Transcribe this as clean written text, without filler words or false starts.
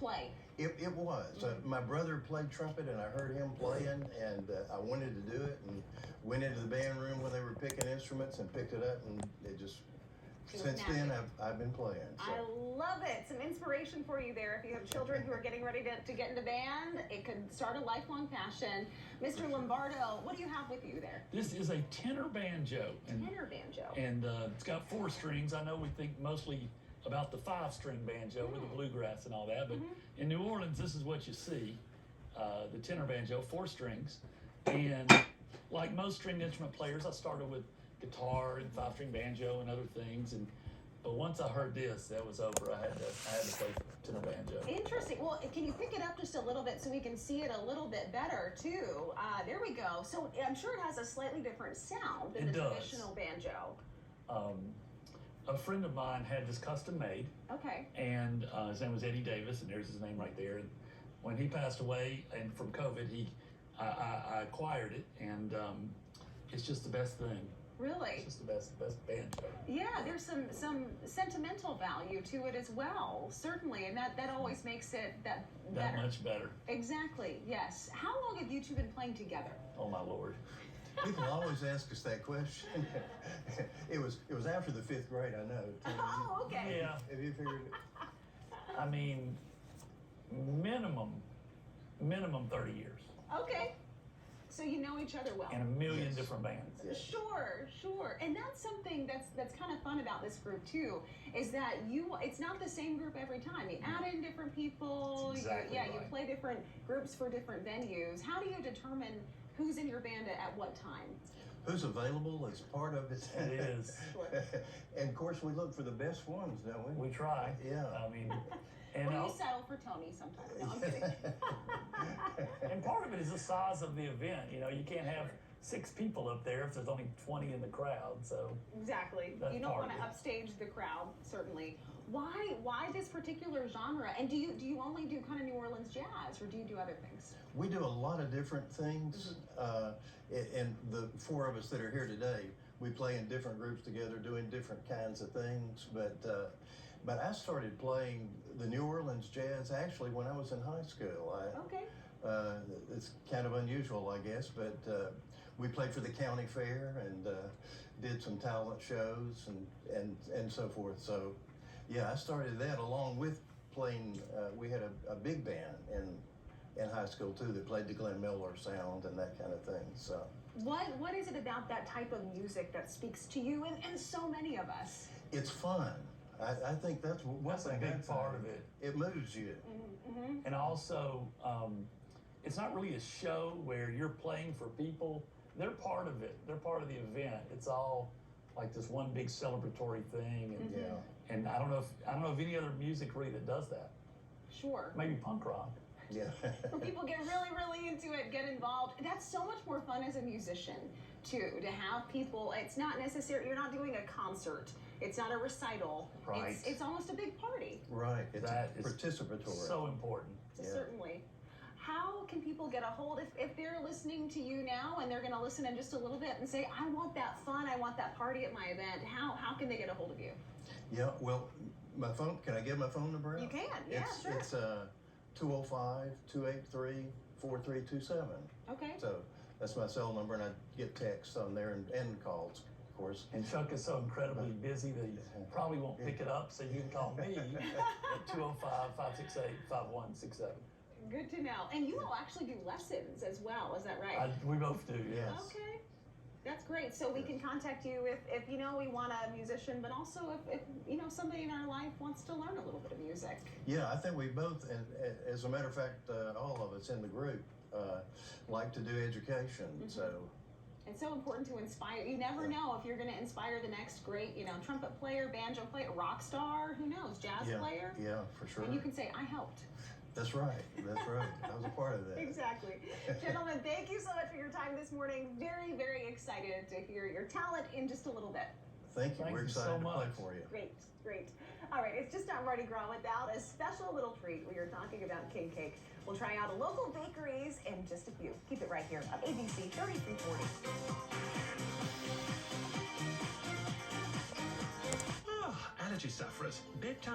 play. It was. My brother played trumpet, and I heard him playing, and I wanted to do it, and went into the band room when they were picking instruments and picked it up, and it just, since then, I've been playing. So. I love it. Some inspiration for you there. If you have children who are getting ready to get into band, it could start a lifelong passion. Mr. Lombardo, what do you have with you there? This is a tenor banjo. Tenor banjo. And it's got 4 strings. I know we think mostly about the 5-string banjo with the bluegrass and all that, but in New Orleans, this is what you see. The tenor banjo, 4 strings. And like most stringed instrument players, I started with guitar and 5-string banjo and other things, but once I heard this, that was over. I had to play tenor banjo. Interesting. Well, can you pick it up just a little bit so we can see it a little bit better too? There we go. So I'm sure it has a slightly different sound than the traditional banjo. A friend of mine had this custom made. Okay. And his name was Eddie Davis, and there's his name right there. And when he passed away, and from COVID, I acquired it, and it's just the best thing. Really? It's just the best banjo. Yeah, there's some sentimental value to it as well, certainly, and that always makes it that much better. Exactly. Yes. How long have you two been playing together? Oh my Lord. People always ask us that question. It was after the 5th grade, I know. Oh, okay. Yeah. Have you figured it? I mean, minimum 30 years. Okay. So you know each other well. In a million different bands. Yes. Sure. And that's something that's kind of fun about this group too, is that it's not the same group every time. You add in different people. That's exactly right. You play different groups for different venues. How do you determine who's in your band at what time? Who's available is part of it. It is. Sure. And of course, we look for the best ones, don't we? We try. Yeah. I mean, and Or you settle for Tony sometimes. No, I'm kidding. And part of it is the size of the event. You know, you can't have 6 people up there if there's only 20 in the crowd. So exactly. You don't want to upstage the crowd, certainly. Why this particular genre? And do you only do kind of New Orleans jazz, or do you do other things? We do a lot of different things, and the 4 of us that are here today, we play in different groups together, doing different kinds of things. But I started playing the New Orleans jazz actually when I was in high school. Okay. It's kind of unusual, I guess, but we played for the county fair and did some talent shows and so forth. So, yeah, I started that along with playing. We had a big band in high school too that played the Glenn Miller sound and that kind of thing. So, what is it about that type of music that speaks to you and so many of us? it's fun. I think that's a big part of it. It moves you. And also, it's not really a show where you're playing for people. They're part of it. They're part of the event. It's all like this one big celebratory thing. And, and I don't know if any other music really that does that. Sure. Maybe punk rock. Yeah. Where people get really into it, get involved. That's so much more fun as a musician too, to have people. It's not necessary. You're not doing a concert. It's not a recital. Right. It's almost a big party. Right. It's participatory. So important. Yeah. Certainly. How can people get a hold if they're listening to you now and they're going to listen in just a little bit and say, I want that fun, I want that party at my event? How can they get a hold of you? Yeah. Well, my phone. Can I give my phone number out? You can. Yeah, sure. It's 205-283-4327. Okay. So that's my cell number, and I get texts on there and calls, of course. And Chuck is so incredibly busy that he probably won't pick it up, so you can call me at 205-568-5167. Good to know. And you all actually do lessons as well, is that right? We both do, yes. Okay. That's great. So we can contact you if we want a musician, but also if somebody in our life wants to learn a little bit of music. Yeah, I think we both, and as a matter of fact, all of us in the group like to do education. So it's so important to inspire. You never know if you're going to inspire the next great, trumpet player, banjo player, rock star, who knows, jazz player. Yeah, for sure. And you can say, I helped. That's right. That's right. I was a part of that. Exactly. Gentlemen, thank you so much for your time this morning. Very, very excited to hear your talent in just a little bit. Thank you. We're excited to play for you. Great. All right, it's just not Mardi Gras without a special little treat. We are talking about king cake. We'll try out local bakeries in just a few. Keep it right here on ABC 3340. Allergy sufferers, bedtime.